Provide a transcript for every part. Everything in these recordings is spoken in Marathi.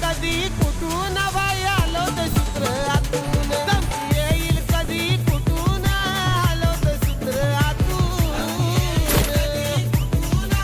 कधी कुठून बाई आलो ते सूत्र आतून धमकी येईल कधी कुठून आलो ते सूत्र आतून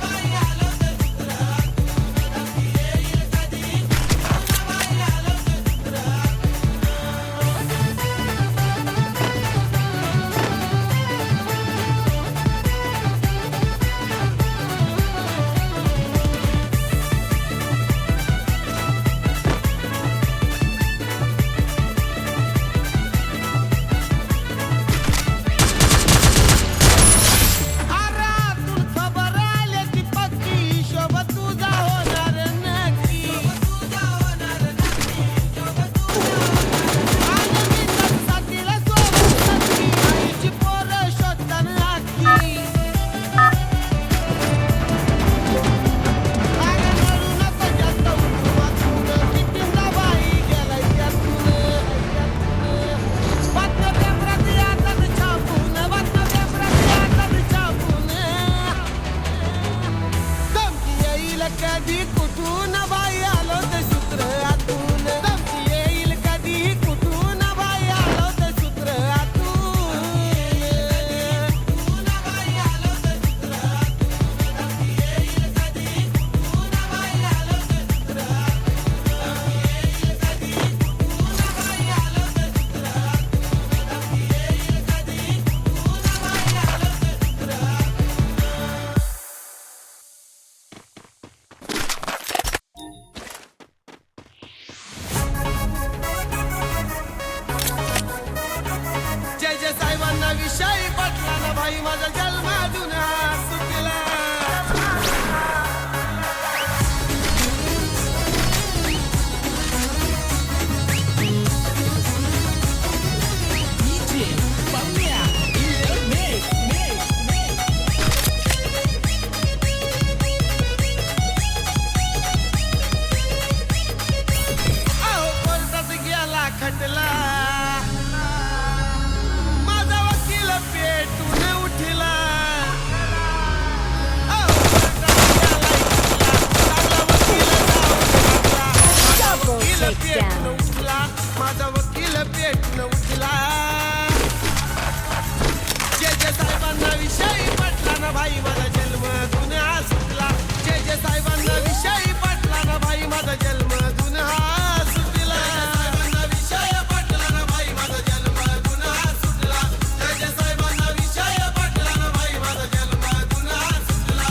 बाई आलो ते सूत्र आतून धमकी येईल कधी कुठून बाई आलो ते सूत्र कधी कुठून बाई आलो ते सूत्र आतून धमकी येईल कधी कुठून बाई आलो ते सूत्र आतून बाई आलो ते सूत्र आतून धमकी येईल कधी कुठून बाई आलो ते सूत्र आतून येईल कधी कुठून बाई आलो ते सूत्र आतून धमकी येईल कधी कुठून बाई आलो ते सूत्र जय जय साहेबांना विषयी पटला ना भाई माझा जन्म जुना सुटला अहो कोर्टात गेला खटला माझा वकील पेटून उठला अहो कोर्टात गेला इतला माझा वकील पेटून उठला जय जय साहेबांना विषयी पटला ना भाई माझा जन्म जुना सुटला जय जय साहेबांना विषयी पटला ना भाई माझा जन्म जुना सुटला साहेबांना विषय पटला ना भाई माझा जन्म जुना सुटला जय जय साहेबांना विषय पटला ना भाई माझा जन्म जुना सुटला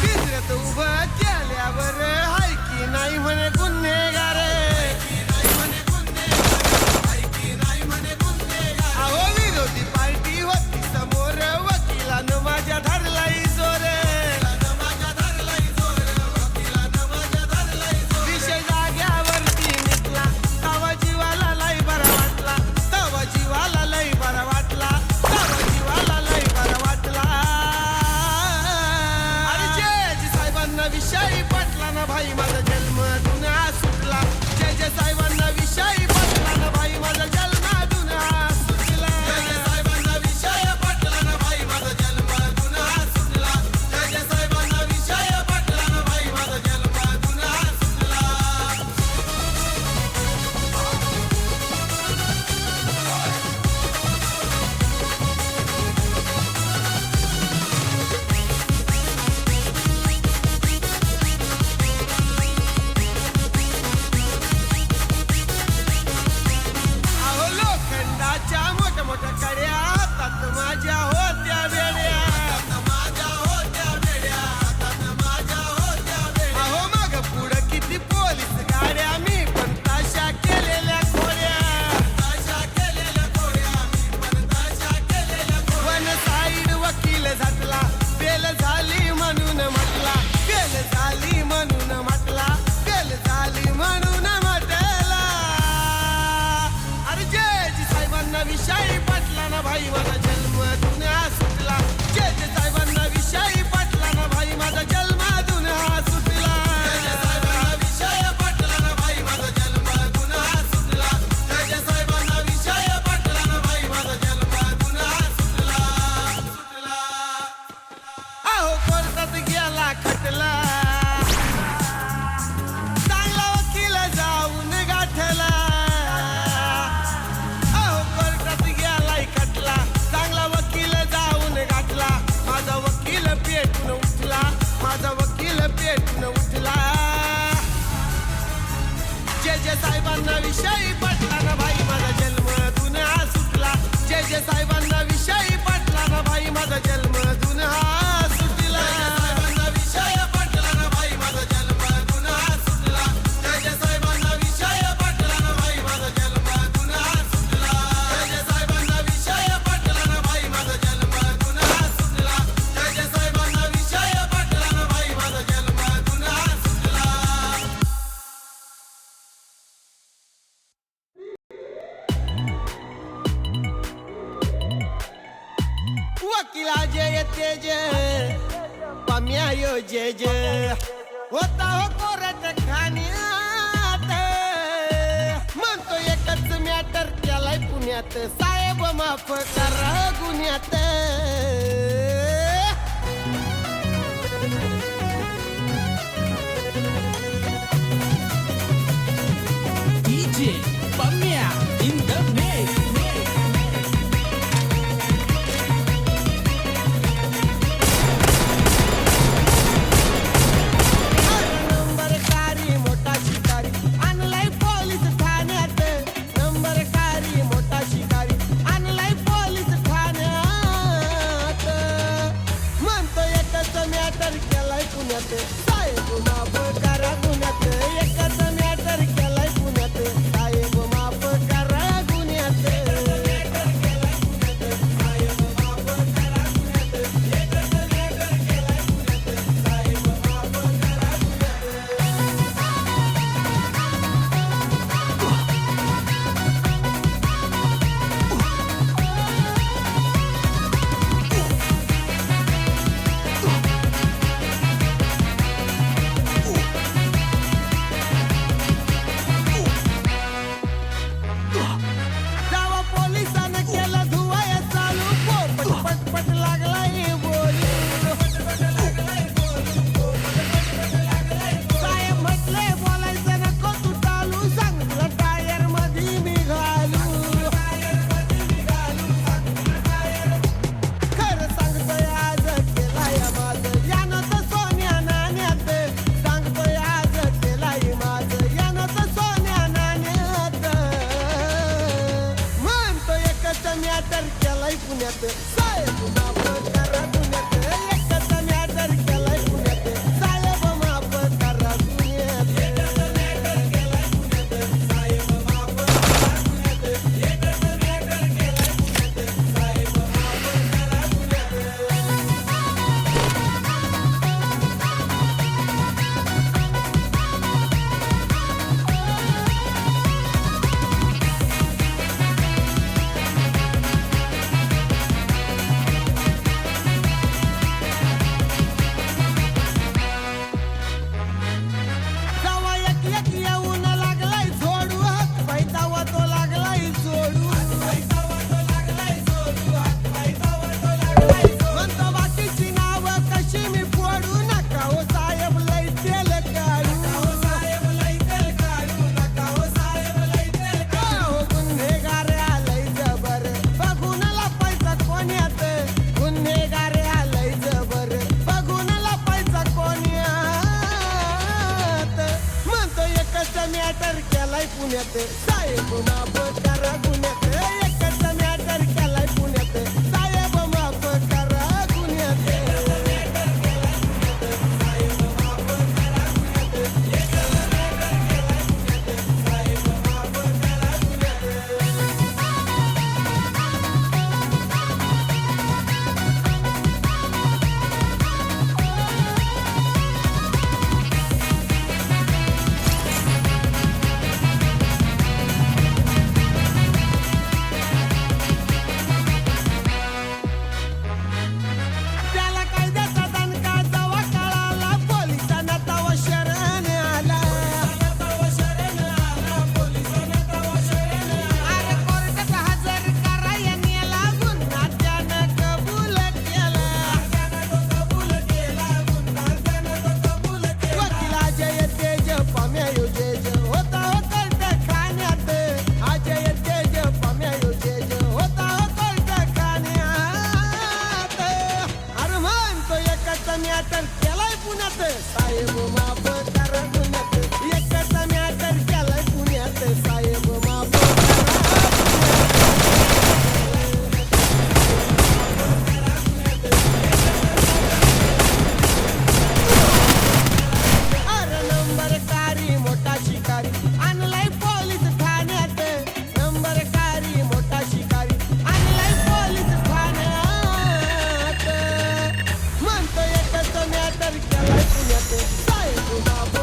पिंजऱ्यात उभं केल्यावर हाय की नाही म्हणे गुन्हेगार अहो विरोधी पार्टी होती समोर वकिलानं माझ्या धरलाई जोर विषय जाग्यावरती निघला तवा जीवाला लय बरा वाटला तवा जीवाला लय बरा वाटला तवा जीवाला लय बरा वाटला अरे जय जय साहेबांना विषयी पटला ना भाई माझा जन्म जुना सुटला जय जय साहेबांना विषयी पटला ना भाई माझा जन्म जुना सुटला जय जय साहेबांना विषय पटला ना भाई माझा जन्म जुना सुटला जय जय साहेबांना विषय पटला ना भाई माझा जन्म जुना सुटला विषयी पटला ना भाई माझा जन्मधून हा सुटला जय जय साहेबांना विषयी पटला ना भाई माझा जन्मधून हा सुटला साहेबांना विषय पटला ना भाई माझा जन्मधून हा सुटला जय जय साहेबांना विषय पटला ना भाई माझा जन्मधून हा सुटला जय जय साहेबांना विषय पटला ना भाई माझा जन्मधून हा सुटला जय जय साहेबांना विषय पटला ना भाई माझा जन्मधून हा सुटला वकीला जय तेज पम्या यो जय जय होता हो कोरट खाण्यात म्हणतो एकच मॅटर केलाय पुण्यात साहेब माफ करा गुन्ह्यात DJ Pamia in the mix. Number कारी मोठा शिकारी आणलाय पोलीस ठाण्यात नंबर कारी मोठा शिकारी आणलाय पोलीस ठाण्यात म्हणतो एकच मॅटर केलाय पुण्यात साहेब माफ करा गुन्ह्यात एकच मॅटर केलाय पुण्यात साहेब माफ करा गुन्ह्यात जावा पोलिसानं केलं धुवाया चालू पोपट पटपट लागलाय बोलू साहेब म्हटले बोलायचं नको तू चालू सांगितलं टायर मध्ये मी घालू खरं सांगतोय आज केलाय माझं यानं तर सोन्या नाण्यात सांगतोय आज केलाय माझं यानं तर सोन्या नाण्यात म्हणतो एकच मॅटर केलाय पुण्यात साहेब माफ करा गुन्ह्यात एकच मॅटर केलाय पुण्यात साहेब माफ करा गुन्ह्यात जावा एक एक येऊन लागलाय झोडू हात पैतावा तो लागलाय जोडू म्हणतो बाकीची नाव कशी मी फोडू नका हो साहेब लय तेल काढू हो गुन्हेगार आलंय जबर बघून लपायचा कोण्यात गुन्हेगार आलंय जबर बघून लपायचा कोण्यात म्हणतो एकच मॅटर केलाय पुण्यात साहेब माफ करा गुन्ह्यात एकच मॅटर केलाय पुण्यात साहेब माफ करा गुन्ह्यात त्याला कायद्याचा दणका जवा कळाला पोलिसांना तवा शरण आला अरे कोर्टात हजर कराया नेला गुन्हा त्यानं कबूल केला वकिला जय तेज पम्या यो जय होता हो कोर्ट खाण्यात अजय तेज पम्या यो जय होता हो कोर्ट खाण्यात अरे म्हणतो एकच मॅटर केलाय पुण्यात साहेब माफ करा गुन्ह्यात एकच मॅटर केलाय पुण्यात साहेब पाण्या तर केलाय पुण्यात साहेब